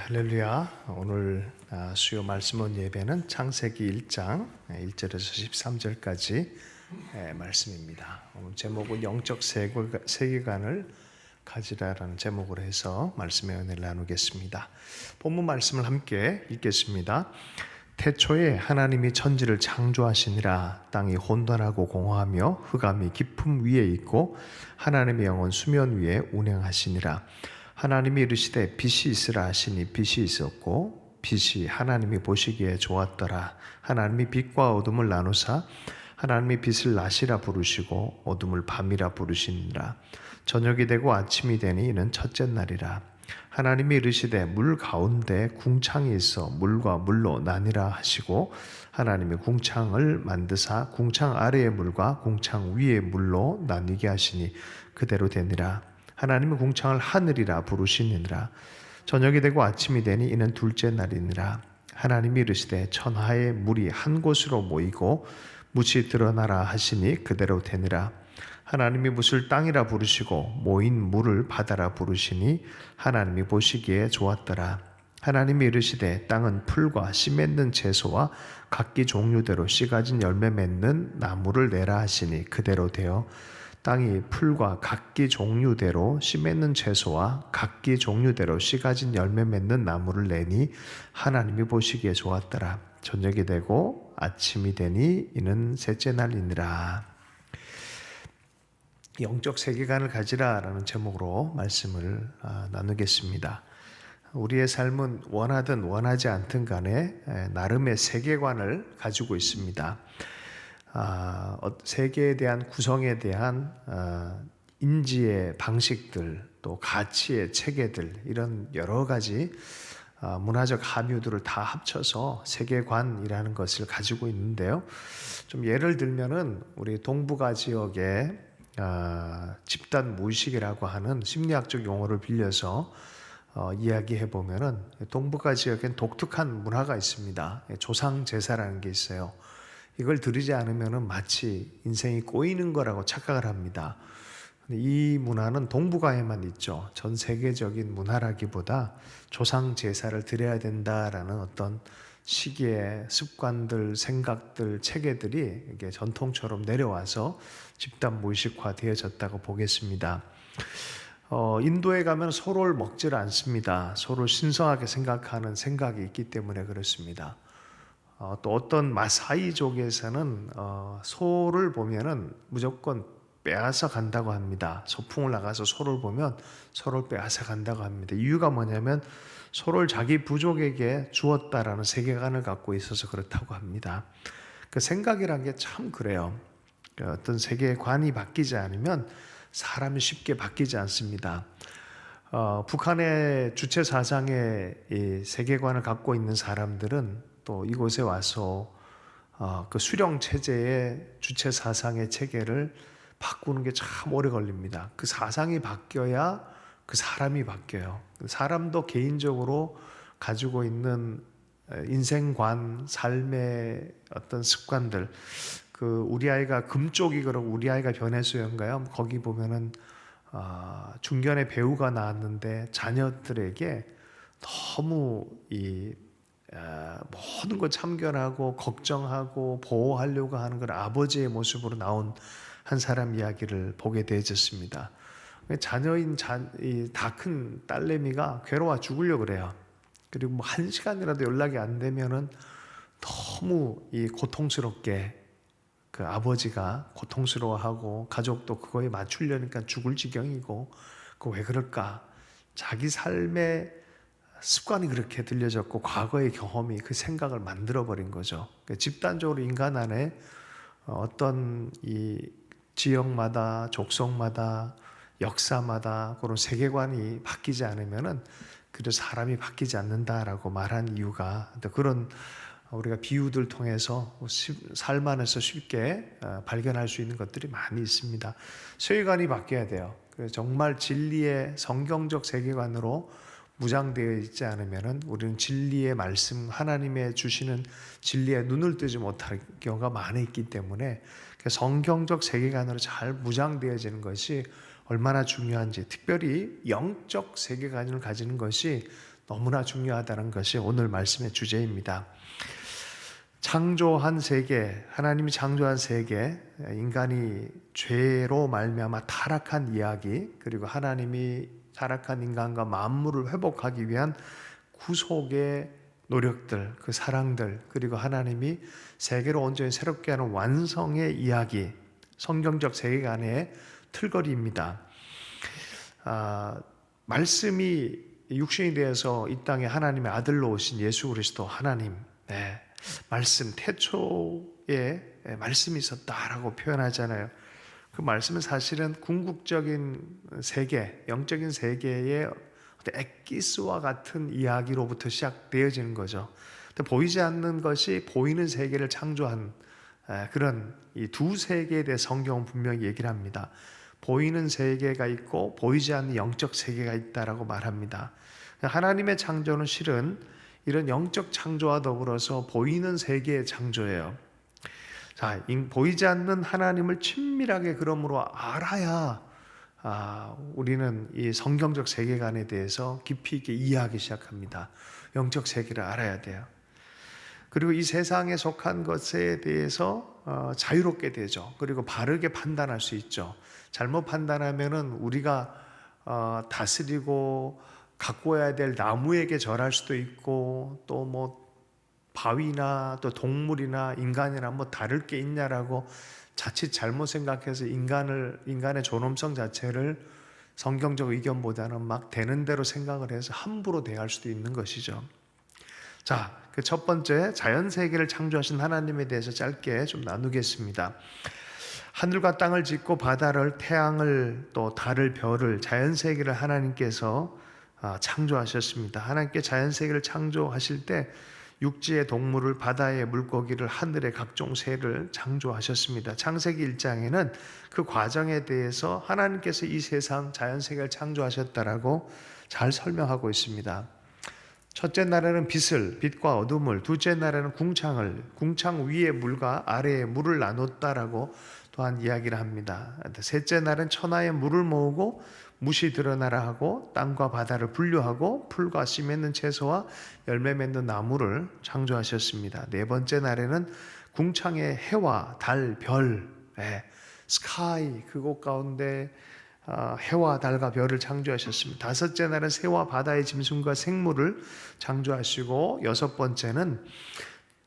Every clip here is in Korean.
할렐루야. 오늘 수요 말씀원 예배는 창세기 1장 1절에서 13절까지 말씀입니다. 오늘 제목은 영적 세계관을 가지라라는 제목으로 해서 말씀의 은혜를 나누겠습니다. 본문 말씀을 함께 읽겠습니다. 태초에 하나님이 천지를 창조하시니라. 땅이 혼돈하고 공허하며 흑암이 깊음 위에 있고 하나님의 영은 수면 위에 운행하시니라. 하나님이 이르시되 빛이 있으라 하시니 빛이 있었고 빛이 하나님이 보시기에 좋았더라. 하나님이 빛과 어둠을 나누사 하나님이 빛을 낮이라 부르시고 어둠을 밤이라 부르시니라. 저녁이 되고 아침이 되니 이는 첫째 날이라. 하나님이 이르시되 물 가운데 궁창이 있어 물과 물로 나뉘라 하시고 하나님이 궁창을 만드사 궁창 아래의 물과 궁창 위의 물로 나뉘게 하시니 그대로 되니라. 하나님이 궁창을 하늘이라 부르시니라. 저녁이 되고 아침이 되니 이는 둘째 날이니라. 하나님이 이르시되 천하의 물이 한 곳으로 모이고 묻이 드러나라 하시니 그대로 되니라. 하나님이 묻을 땅이라 부르시고 모인 물을 바다라 부르시니 하나님이 보시기에 좋았더라. 하나님이 이르시되 땅은 풀과 씨 맺는 채소와 각기 종류대로 씨 가진 열매 맺는 나무를 내라 하시니 그대로 되어 땅이 풀과 각기 종류대로 씨 맺는 채소와 각기 종류대로 씨 가진 열매 맺는 나무를 내니 하나님이 보시기에 좋았더라. 저녁이 되고 아침이 되니 이는 셋째 날이니라. 영적 세계관을 가지라라는 제목으로 말씀을 나누겠습니다. 우리의 삶은 원하든 원하지 않든 간에 나름의 세계관을 가지고 있습니다. 세계에 대한 구성에 대한 인지의 방식들, 또 가치의 체계들, 이런 여러 가지 문화적 함유들을 다 합쳐서 세계관이라는 것을 가지고 있는데요. 좀 예를 들면은 우리 동북아 지역의 집단 무의식이라고 하는 심리학적 용어를 빌려서 이야기해 보면은 동북아 지역엔 독특한 문화가 있습니다. 조상 제사라는 게 있어요. 이걸 드리지 않으면 마치 인생이 꼬이는 거라고 착각을 합니다. 이 문화는 동북아에만 있죠. 전 세계적인 문화라기보다 조상 제사를 드려야 된다라는 어떤 시기의 습관들, 생각들, 체계들이 이게 전통처럼 내려와서 집단 무의식화 되어졌다고 보겠습니다. 인도에 가면 소를 먹지를 않습니다. 소를 신성하게 생각하는 생각이 있기 때문에 그렇습니다. 또 어떤 마사이족에서는 소를 보면은 무조건 빼앗아 간다고 합니다. 소풍을 나가서 소를 보면 소를 빼앗아 간다고 합니다. 이유가 뭐냐면 소를 자기 부족에게 주었다라는 세계관을 갖고 있어서 그렇다고 합니다. 그 생각이란 게 참 그래요. 어떤 세계관이 바뀌지 않으면 사람이 쉽게 바뀌지 않습니다. 북한의 주체 사상의 이 세계관을 갖고 있는 사람들은 또 이곳에 와서 그 수령 체제의 주체 사상의 체계를 바꾸는 게 참 오래 걸립니다. 그 사상이 바뀌어야 그 사람이 바뀌어요. 사람도 개인적으로 가지고 있는 인생관, 삶의 어떤 습관들, 그 우리 아이가 금쪽이 그러고 우리 아이가 변해수연가요? 거기 보면은 중견의 배우가 나왔는데 자녀들에게 너무 모든 걸 참견하고 걱정하고 보호하려고 하는 건 아버지의 모습으로 나온 한 사람 이야기를 보게 되어졌습니다. 자녀인 다 큰 딸내미가 괴로워 죽으려고 그래요. 그리고 뭐 1시간이라도 연락이 안 되면은 너무 고통스럽게 그 아버지가 고통스러워하고 가족도 그거에 맞추려니까 죽을 지경이고 그 왜 그럴까? 자기 삶의 습관이 그렇게 들려졌고 과거의 경험이 그 생각을 만들어버린 거죠. 그러니까 집단적으로 인간 안에 어떤 이 지역마다 족속마다 역사마다 그런 세계관이 바뀌지 않으면은 그래서 사람이 바뀌지 않는다라고 말한 이유가 그런 우리가 비유들 통해서 삶 안에서 쉽게 발견할 수 있는 것들이 많이 있습니다. 세계관이 바뀌어야 돼요. 그래서 정말 진리의 성경적 세계관으로 무장되어 있지 않으면은 우리는 진리의 말씀, 하나님의 주시는 진리에 눈을 뜨지 못할 경우가 많이 있기 때문에 성경적 세계관으로 잘 무장되어지는 것이 얼마나 중요한지, 특별히 영적 세계관을 가지는 것이 너무나 중요하다는 것이 오늘 말씀의 주제입니다. 창조한 세계, 하나님이 창조한 세계, 인간이 죄로 말미암아 타락한 이야기, 그리고 하나님이 타락한 인간과 만물을 회복하기 위한 구속의 노력들, 그 사랑들, 그리고 하나님이 세계를 온전히 새롭게 하는 완성의 이야기, 성경적 세계관의 틀거리입니다. 말씀이 육신이 되어서 이 땅에 하나님의 아들로 오신 예수 그리스도 하나님, 말씀, 태초에 말씀이 있었다라고 표현하잖아요. 그 말씀은 사실은 궁극적인 세계, 영적인 세계의 엑기스와 같은 이야기로부터 시작되어지는 거죠. 근데 보이지 않는 것이 보이는 세계를 창조한 그런 이 두 세계에 대해 성경은 분명히 얘기를 합니다. 보이는 세계가 있고 보이지 않는 영적 세계가 있다라고 말합니다. 하나님의 창조는 실은 이런 영적 창조와 더불어서 보이는 세계의 창조예요. 자, 보이지 않는 하나님을 친밀하게 그러므로 알아야 우리는 이 성경적 세계관에 대해서 깊이 있게 이해하기 시작합니다. 영적 세계를 알아야 돼요. 그리고 이 세상에 속한 것에 대해서 자유롭게 되죠. 그리고 바르게 판단할 수 있죠. 잘못 판단하면은 우리가 다스리고 갖고 와야 될 나무에게 절할 수도 있고, 또 뭐 바위나 또 동물이나 인간이나 뭐 다를 게 있냐라고 자칫 잘못 생각해서 인간의 존엄성 자체를 성경적 의견보다는 막 되는 대로 생각을 해서 함부로 대할 수도 있는 것이죠. 자, 그 첫 번째, 자연 세계를 창조하신 하나님에 대해서 짧게 좀 나누겠습니다. 하늘과 땅을 짓고 바다를, 태양을, 또 달을, 별을, 자연 세계를 하나님께서 창조하셨습니다. 하나님께 자연 세계를 창조하실 때 육지의 동물을, 바다의 물고기를, 하늘의 각종 새를 창조하셨습니다. 창세기 1장에는 그 과정에 대해서 하나님께서 이 세상 자연 세계를 창조하셨다라고 잘 설명하고 있습니다. 첫째 날에는 빛과 어둠을, 둘째 날에는 궁창 위의 물과 아래의 물을 나눴다라고 또한 이야기를 합니다. 셋째 날은 천하의 물을 모으고 무시 드러나라 하고 땅과 바다를 분류하고 풀과 씨 맺는 채소와 열매 맺는 나무를 창조하셨습니다. 네 번째 날에는 궁창의 해와 달, 별, 스카이, 그곳 가운데 해와 달과 별을 창조하셨습니다. 다섯째 날은 새와 바다의 짐승과 생물을 창조하시고, 여섯 번째는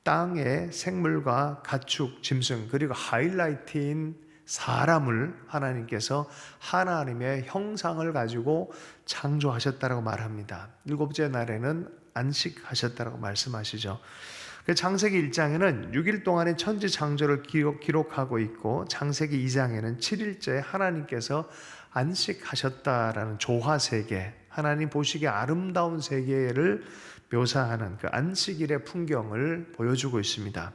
땅의 생물과 가축, 짐승, 그리고 하이라이트인 사람을 하나님께서 하나님의 형상을 가지고 창조하셨다고 말합니다. 일곱째 날에는 안식하셨다고 말씀하시죠. 창세기 1장에는 6일 동안의 천지 창조를 기록하고 있고, 창세기 2장에는 7일째 하나님께서 안식하셨다라는 조화세계, 하나님 보시기에 아름다운 세계를 묘사하는 그 안식일의 풍경을 보여주고 있습니다.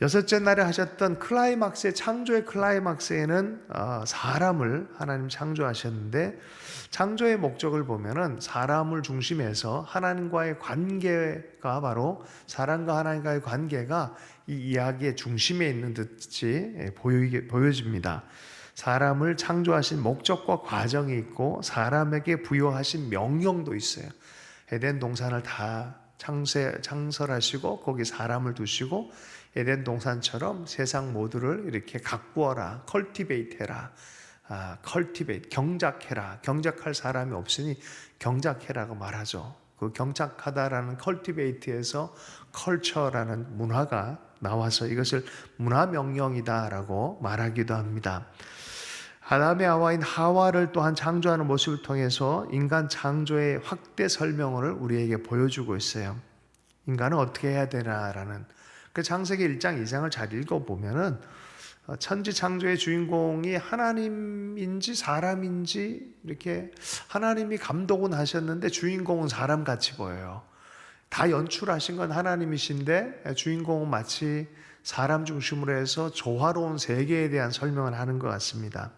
여섯째 날에 하셨던 클라이막스의 창조의 클라이막스에는 사람을 하나님 창조하셨는데, 창조의 목적을 보면은 사람을 중심해서 하나님과의 관계가, 바로 사람과 하나님과의 관계가 이 이야기의 중심에 있는 듯이 보여집니다. 사람을 창조하신 목적과 과정이 있고 사람에게 부여하신 명령도 있어요. 에덴 동산을 다 창설하시고 거기 사람을 두시고, 에덴 동산처럼 세상 모두를 이렇게 가꾸어라, 컬티베이트해라, 경작해라. 경작할 사람이 없으니 경작해라고 말하죠. 그 경작하다라는 컬티베이트에서 컬처라는 문화가 나와서 이것을 문화명령이다라고 말하기도 합니다. 아담의 아와인 하와를 또한 창조하는 모습을 통해서 인간 창조의 확대 설명을 우리에게 보여주고 있어요. 인간은 어떻게 해야 되나라는, 그 창세기 1장 2장을 잘 읽어보면은 천지 창조의 주인공이 하나님인지 사람인지 이렇게 하나님이 감독은 하셨는데 주인공은 사람같이 보여요. 다 연출하신 건 하나님이신데 주인공은 마치 사람 중심으로 해서 조화로운 세계에 대한 설명을 하는 것 같습니다.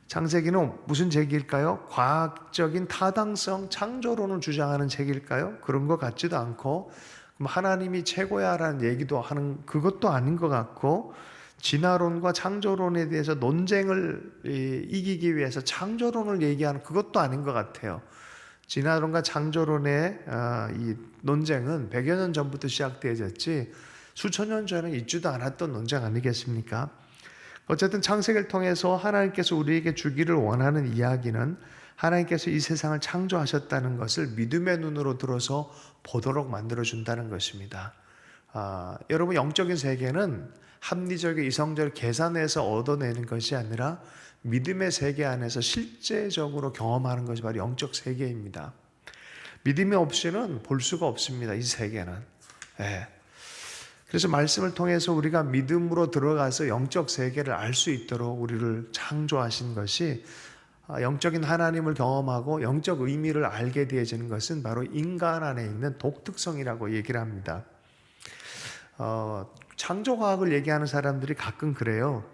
창세기는 무슨 책일까요? 과학적인 타당성, 창조론을 주장하는 책일까요? 그런 것 같지도 않고, 하나님이 최고야라는 얘기도 하는 그것도 아닌 것 같고, 진화론과 창조론에 대해서 논쟁을 이기기 위해서 창조론을 얘기하는 그것도 아닌 것 같아요. 진화론과 창조론의 이 논쟁은 100여 년 전부터 시작되어졌지 수천 년 전에 있지도 않았던 논쟁 아니겠습니까? 어쨌든 창세기를 통해서 하나님께서 우리에게 주기를 원하는 이야기는 하나님께서 이 세상을 창조하셨다는 것을 믿음의 눈으로 들어서 보도록 만들어준다는 것입니다. 여러분, 영적인 세계는 합리적인 이성적인 계산해서 얻어내는 것이 아니라 믿음의 세계 안에서 실제적으로 경험하는 것이 바로 영적 세계입니다. 믿음이 없이는 볼 수가 없습니다. 이 세계는. 예. 그래서 말씀을 통해서 우리가 믿음으로 들어가서 영적 세계를 알 수 있도록 우리를 창조하신 것이, 영적인 하나님을 경험하고 영적 의미를 알게 되어지는 것은 바로 인간 안에 있는 독특성이라고 얘기를 합니다. 창조과학을 얘기하는 사람들이 가끔 그래요.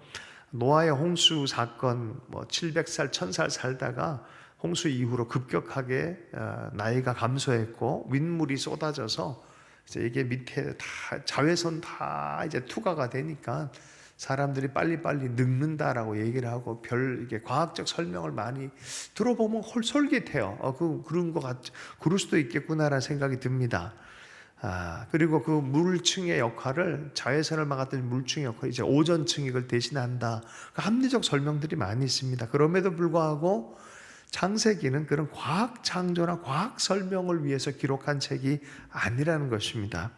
노아의 홍수 사건, 700살, 1000살 살다가 홍수 이후로 급격하게 나이가 감소했고 윗물이 쏟아져서 이제 이게 밑에 다 자외선 다 이제 투과가 되니까 사람들이 빨리빨리 늙는다라고 얘기를 하고 이게 과학적 설명을 많이 들어보면 솔깃해요. 그런 것 그럴 수도 있겠구나라는 생각이 듭니다. 그리고 그 물층의 역할을, 자외선을 막았던 물층의 역할을 이제 오존층이 이걸 대신한다. 합리적 설명들이 많이 있습니다. 그럼에도 불구하고 창세기는 그런 과학 창조나 과학 설명을 위해서 기록한 책이 아니라는 것입니다.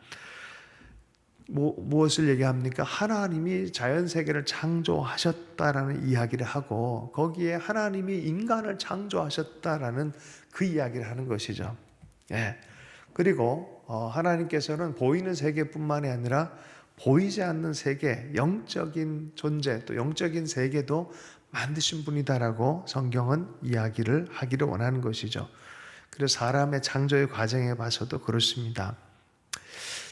무엇을 얘기합니까? 하나님이 자연세계를 창조하셨다라는 이야기를 하고 거기에 하나님이 인간을 창조하셨다라는 그 이야기를 하는 것이죠. 예. 그리고 하나님께서는 보이는 세계뿐만이 아니라 보이지 않는 세계, 영적인 존재, 또 영적인 세계도 만드신 분이다라고 성경은 이야기를 하기를 원하는 것이죠. 그래서 사람의 창조의 과정에 봐서도 그렇습니다.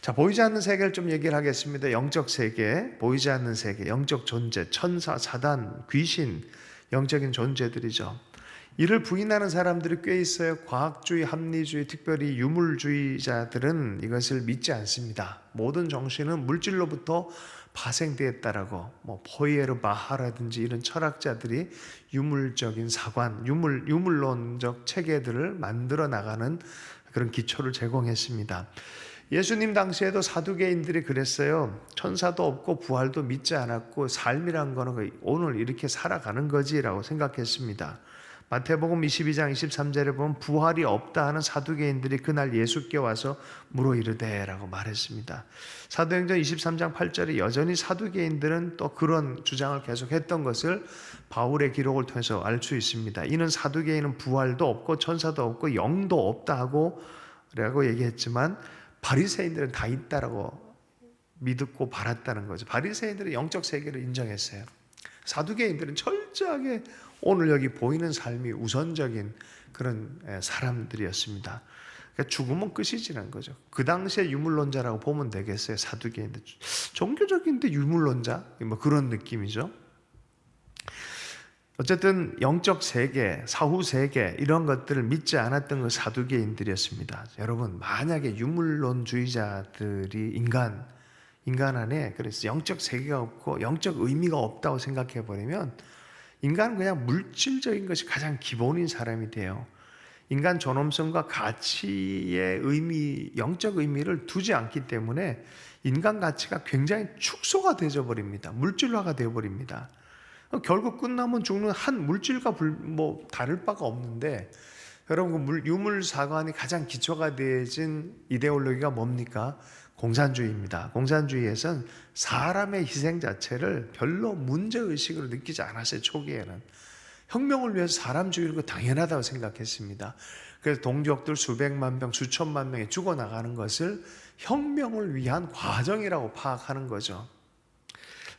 자, 보이지 않는 세계를 좀 얘기를 하겠습니다. 영적 세계, 보이지 않는 세계, 영적 존재, 천사, 사단, 귀신, 영적인 존재들이죠. 이를 부인하는 사람들이 꽤 있어요. 과학주의, 합리주의, 특별히 유물주의자들은 이것을 믿지 않습니다. 모든 정신은 물질로부터 파생되었다라고, 포이에르바하라든지 이런 철학자들이 유물적인 사관, 유물론적 체계들을 만들어 나가는 그런 기초를 제공했습니다. 예수님 당시에도 사두개인들이 그랬어요. 천사도 없고 부활도 믿지 않았고 삶이란 거는 오늘 이렇게 살아가는 거지라고 생각했습니다. 마태복음 22장 23절에 보면 부활이 없다 하는 사두개인들이 그날 예수께 와서 물어 이르되라고 말했습니다. 사도행전 23장 8절에 여전히 사두개인들은 또 그런 주장을 계속했던 것을 바울의 기록을 통해서 알 수 있습니다. 이는 사두개인은 부활도 없고 천사도 없고 영도 없다 하고 라고 얘기했지만 바리새인들은 다 있다라고 믿고 바랐다는 거죠. 바리새인들은 영적 세계를 인정했어요. 사두개인들은 철저하게 오늘 여기 보이는 삶이 우선적인 그런 사람들이었습니다. 그러니까 죽으면 끝이지라는 거죠. 그 당시에 유물론자라고 보면 되겠어요. 사두개인들 종교적인데 유물론자 그런 느낌이죠. 어쨌든 영적 세계, 사후 세계 이런 것들을 믿지 않았던 그 사두개인들이었습니다. 여러분, 만약에 유물론주의자들이 인간 안에 그래서 영적 세계가 없고 영적 의미가 없다고 생각해 버리면 인간은 그냥 물질적인 것이 가장 기본인 사람이 돼요. 인간 존엄성과 가치의 의미, 영적 의미를 두지 않기 때문에 인간 가치가 굉장히 축소가 되어 버립니다. 물질화가 되어 버립니다. 결국 끝나면 죽는 한 물질과 다를 바가 없는데, 여러분 그 유물사관이 가장 기초가 되어진 이데올로기가 뭡니까? 공산주의입니다. 공산주의에서는 사람의 희생 자체를 별로 문제의식으로 느끼지 않았어요. 초기에는 혁명을 위해서 사람주의를 당연하다고 생각했습니다. 그래서 동족들 수백만 명, 수천만 명이 죽어나가는 것을 혁명을 위한 과정이라고 파악하는 거죠.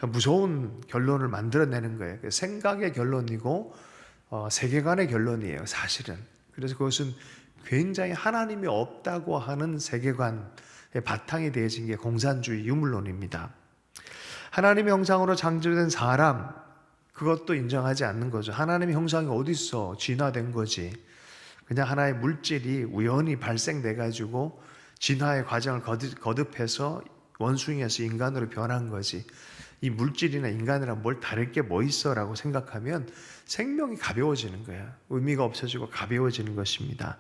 무서운 결론을 만들어내는 거예요. 생각의 결론이고 세계관의 결론이에요, 사실은. 그래서 그것은 굉장히 하나님이 없다고 하는 세계관의 바탕이 되어진 게 공산주의 유물론입니다. 하나님의 형상으로 창조된 사람, 그것도 인정하지 않는 거죠. 하나님의 형상이 어디 있어? 진화된 거지. 그냥 하나의 물질이 우연히 발생돼 가지고 진화의 과정을 거듭해서 원숭이에서 인간으로 변한 거지. 이 물질이나 인간이랑 뭘 다를 게 뭐 있어라고 생각하면 생명이 가벼워지는 거예요. 의미가 없어지고 가벼워지는 것입니다.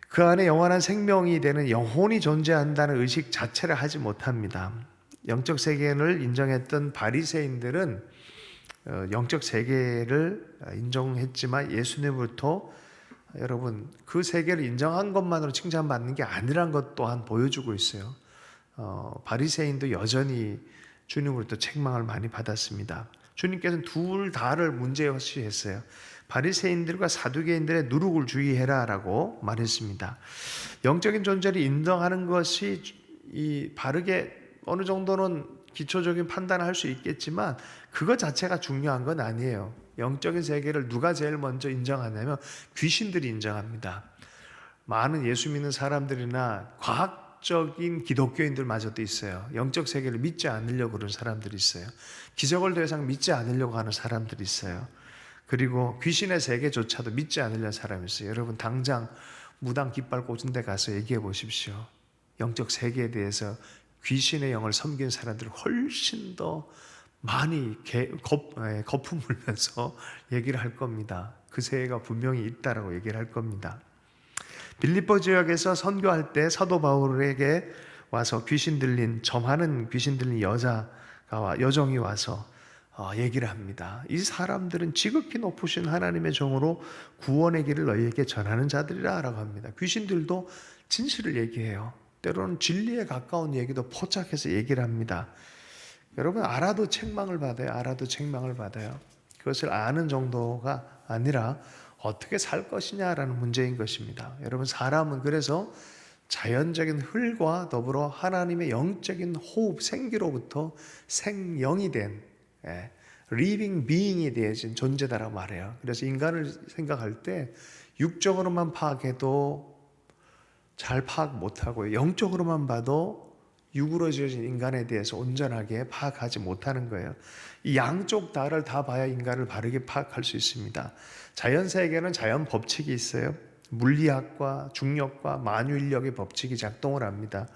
그 안에 영원한 생명이 되는 영혼이 존재한다는 의식 자체를 하지 못합니다. 영적 세계를 인정했던 바리새인들은 영적 세계를 인정했지만 예수님으로부터 여러분 그 세계를 인정한 것만으로 칭찬받는 게 아니란 것 또한 보여주고 있어요. 바리새인도 여전히 주님으로부터 책망을 많이 받았습니다. 주님께서는 둘 다를 문제시했어요. 바리새인들과 사두개인들의 누룩을 주의해라라고 말했습니다. 영적인 존재를 인정하는 것이 이 바르게 어느 정도는 기초적인 판단을 할 수 있겠지만 그것 자체가 중요한 건 아니에요. 영적인 세계를 누가 제일 먼저 인정하냐면 귀신들이 인정합니다. 많은 예수 믿는 사람들이나 과학적인 기독교인들마저도 있어요. 영적 세계를 믿지 않으려고 그러는 사람들이 있어요. 기적을 더 이상 믿지 않으려고 하는 사람들이 있어요. 그리고 귀신의 세계조차도 믿지 않으려는 사람이 있어요. 여러분 당장 무당 깃발 꽂은 데 가서 얘기해 보십시오. 영적 세계에 대해서 귀신의 영을 섬기는 사람들은 훨씬 더 많이 거품 물면서 얘기를 할 겁니다. 그 세계가 분명히 있다라고 얘기를 할 겁니다. 빌립보 지역에서 선교할 때 사도 바울에게 와서 귀신 들린 점하는 귀신 들린 여정이 와서 얘기를 합니다. 이 사람들은 지극히 높으신 하나님의 종으로 구원의 길을 너희에게 전하는 자들이라 라고 합니다. 귀신들도 진실을 얘기해요. 때로는 진리에 가까운 얘기도 포착해서 얘기를 합니다. 여러분 알아도 책망을 받아요. 그것을 아는 정도가 아니라 어떻게 살 것이냐라는 문제인 것입니다. 여러분 사람은 그래서 자연적인 흘과 더불어 하나님의 영적인 호흡, 생기로부터 생영이 된 living being이 되어진 존재다라고 말해요. 그래서 인간을 생각할 때 육적으로만 파악해도 잘 파악 못하고요. 영적으로만 봐도 육으로 지어진 인간에 대해서 온전하게 파악하지 못하는 거예요. 이 양쪽 다를 다 봐야 인간을 바르게 파악할 수 있습니다. 자연세계는 자연 법칙이 있어요. 물리학과 중력과 만유인력의 법칙이 작동을 합니다.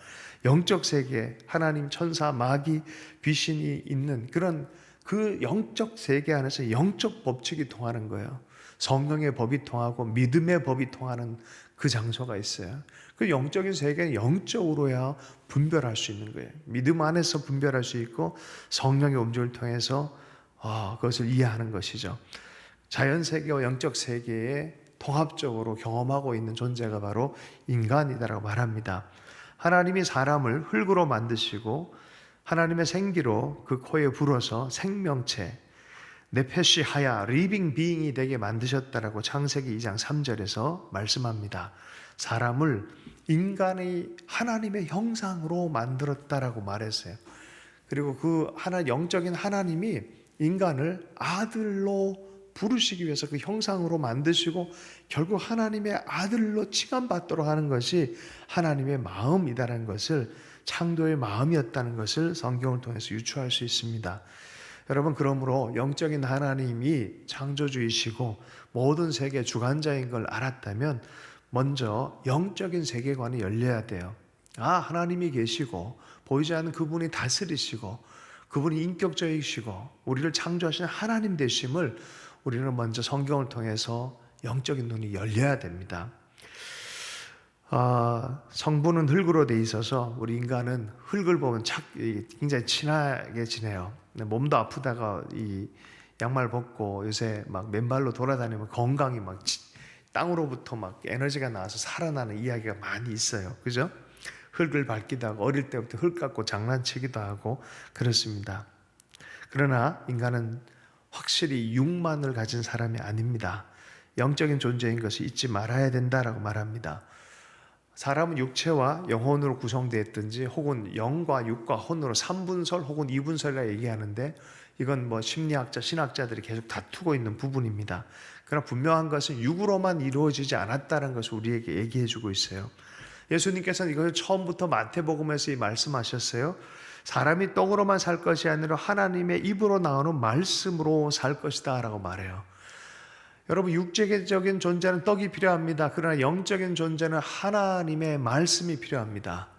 영적 세계, 하나님, 천사, 마귀, 귀신이 있는 그런 그 영적 세계 안에서 영적 법칙이 통하는 거예요. 성령의 법이 통하고 믿음의 법이 통하는 그 장소가 있어요. 그 영적인 세계는 영적으로야 분별할 수 있는 거예요. 믿음 안에서 분별할 수 있고 성령의 움직임을 통해서 그것을 이해하는 것이죠. 자연 세계와 영적 세계에 통합적으로 경험하고 있는 존재가 바로 인간이다라고 말합니다. 하나님이 사람을 흙으로 만드시고 하나님의 생기로 그 코에 불어서 생명체 네페시 하야 리빙 비잉이 되게 만드셨다라고 창세기 2장 3절에서 말씀합니다. 사람을 인간의 하나님의 형상으로 만들었다라고 말했어요. 그리고 그 영적인 하나님이 인간을 아들로 부르시기 위해서 그 형상으로 만드시고 결국 하나님의 아들로 칭함받도록 하는 것이 하나님의 마음이다라는 것을 창조의 마음이었다는 것을 성경을 통해서 유추할 수 있습니다. 여러분 그러므로 영적인 하나님이 창조주이시고 모든 세계 주관자인 걸 알았다면 먼저 영적인 세계관이 열려야 돼요. 하나님이 계시고 보이지 않는 그분이 다스리시고 그분이 인격적이시고 우리를 창조하신 하나님 되심을 우리는 먼저 성경을 통해서 영적인 눈이 열려야 됩니다. 성부는 흙으로 돼 있어서 우리 인간은 흙을 보면 굉장히 친하게 지내요. 몸도 아프다가 이 양말 벗고 요새 막 맨발로 돌아다니면 건강이 막 땅으로부터 막 에너지가 나와서 살아나는 이야기가 많이 있어요. 그죠? 흙을 밟기도 하고 어릴 때부터 흙 갖고 장난치기도 하고 그렇습니다. 그러나 인간은 확실히 육만을 가진 사람이 아닙니다. 영적인 존재인 것을 잊지 말아야 된다라고 말합니다. 사람은 육체와 영혼으로 구성되어 있든지 혹은 영과 육과 혼으로 3분설 혹은 2분설이라 얘기하는데 이건 뭐 심리학자, 신학자들이 계속 다투고 있는 부분입니다. 그러나 분명한 것은 육으로만 이루어지지 않았다는 것을 우리에게 얘기해 주고 있어요. 예수님께서는 이것을 처음부터 마태복음에서 말씀하셨어요. 사람이 떡으로만 살 것이 아니라 하나님의 입으로 나오는 말씀으로 살 것이다 라고 말해요. 여러분 육체적인 존재는 떡이 필요합니다. 그러나 영적인 존재는 하나님의 말씀이 필요합니다.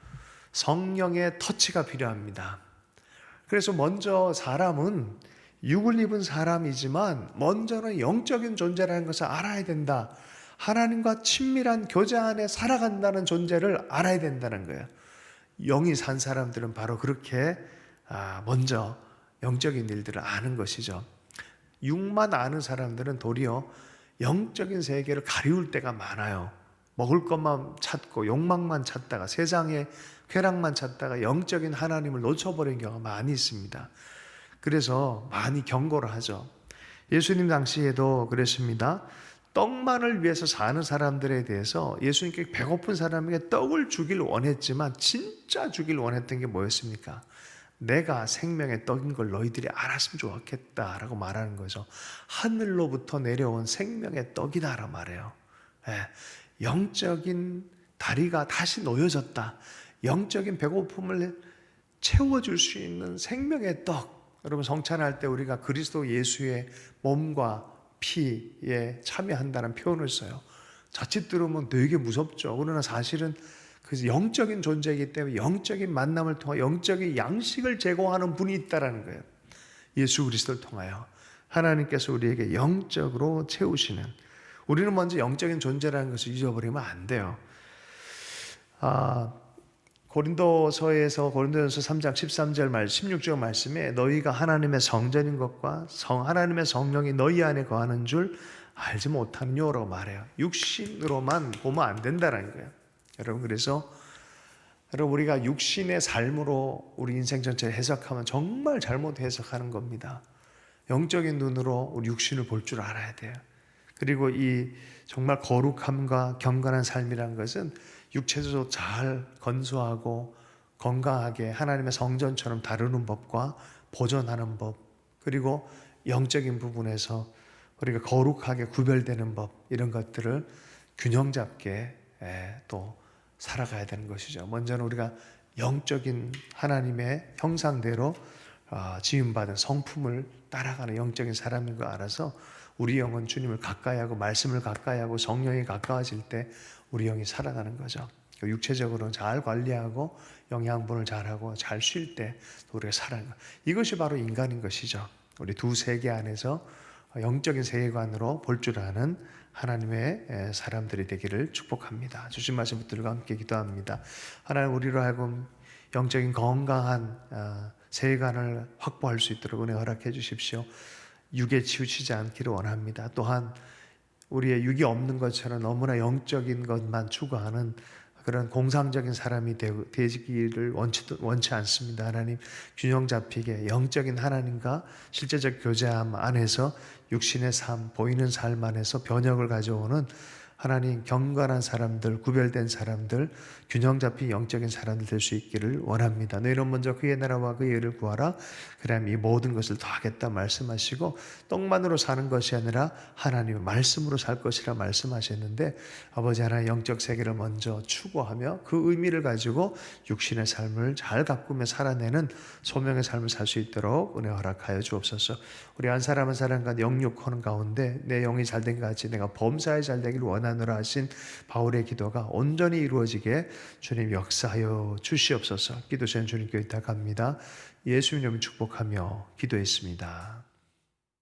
성령의 터치가 필요합니다. 그래서 먼저 사람은 육을 입은 사람이지만 먼저는 영적인 존재라는 것을 알아야 된다. 하나님과 친밀한 교제 안에 살아간다는 존재를 알아야 된다는 거예요. 영이 산 사람들은 바로 그렇게 먼저 영적인 일들을 아는 것이죠. 육만 아는 사람들은 도리어 영적인 세계를 가리울 때가 많아요. 먹을 것만 찾고 욕망만 찾다가 세상의 쾌락만 찾다가 영적인 하나님을 놓쳐버린 경우가 많이 있습니다. 그래서 많이 경고를 하죠. 예수님 당시에도 그랬습니다. 떡만을 위해서 사는 사람들에 대해서 예수님께 배고픈 사람에게 떡을 주길 원했지만 진짜 주길 원했던 게 뭐였습니까? 내가 생명의 떡인 걸 너희들이 알았으면 좋겠다라고 말하는 거죠. 하늘로부터 내려온 생명의 떡이다라고 말해요. 영적인 다리가 다시 놓여졌다. 영적인 배고픔을 채워줄 수 있는 생명의 떡. 여러분, 성찬할 때 우리가 그리스도 예수의 몸과 피에 참여한다는 표현을 써요. 자칫 들으면 되게 무섭죠. 그러나 사실은 그 영적인 존재이기 때문에 영적인 만남을 통해 영적인 양식을 제공하는 분이 있다는 거예요. 예수 그리스도를 통하여 하나님께서 우리에게 영적으로 채우시는, 우리는 먼저 영적인 존재라는 것을 잊어버리면 안 돼요. 고린도전서 3장 13절 16절 말씀에 너희가 하나님의 성전인 것과 하나님의 성령이 너희 안에 거하는 줄 알지 못하느냐라고 말해요. 육신으로만 보면 안 된다는 거예요. 여러분, 그래서 우리가 육신의 삶으로 우리 인생 전체를 해석하면 정말 잘못 해석하는 겁니다. 영적인 눈으로 우리 육신을 볼 줄 알아야 돼요. 그리고 이 정말 거룩함과 경건한 삶이라는 것은 육체도 잘 건수하고 건강하게 하나님의 성전처럼 다루는 법과 보존하는 법, 그리고 영적인 부분에서 우리가 거룩하게 구별되는 법, 이런 것들을 균형 잡게 또 살아가야 되는 것이죠. 먼저는 우리가 영적인 하나님의 형상대로 지음받은 성품을 따라가는 영적인 사람인 거 알아서 우리 영은 주님을 가까이하고 말씀을 가까이하고 성령이 가까워질 때 우리 영이 살아가는 거죠. 육체적으로는 잘 관리하고 영양분을 잘하고 잘 쉴 때 우리가 살아가는 것. 이것이 바로 인간인 것이죠. 우리 두 세계 안에서 영적인 세계관으로 볼 줄 아는 하나님의 사람들이 되기를 축복합니다. 주신 말씀 붙들고 함께 기도합니다. 하나님, 우리로 하여금 영적인 건강한 세계관을 확보할 수 있도록 은혜 허락해 주십시오. 육에 치우치지 않기를 원합니다. 또한 우리의 육이 없는 것처럼 너무나 영적인 것만 추구하는 그런 공상적인 사람이 되기를 원치 않습니다. 하나님, 균형 잡히게 영적인 하나님과 실제적 교제함 안에서 육신의 삶, 보이는 삶 안에서 변혁을 가져오는 하나님, 경건한 사람들, 구별된 사람들, 균형 잡힌 영적인 사람들 될 수 있기를 원합니다. 너희는 먼저 그의 나라와 그의 의를 구하라. 그럼 이 모든 것을 더하겠다 말씀하시고, 떡만으로 사는 것이 아니라 하나님의 말씀으로 살 것이라 말씀하셨는데, 아버지 하나님, 영적 세계를 먼저 추구하며 그 의미를 가지고 육신의 삶을 잘 가꾸며 살아내는 소명의 삶을 살 수 있도록 은혜 허락하여 주옵소서. 우리 한 사람 한 사람과 영육하는 가운데 내 영이 잘된 것 같이 내가 범사에 잘 되기를 원하노라 하신 바울의 기도가 온전히 이루어지게 주님 역사하여 주시옵소서. 기도 제는 주님께 의탁합니다. 예수님 이름으로 축복하며 기도했습니다.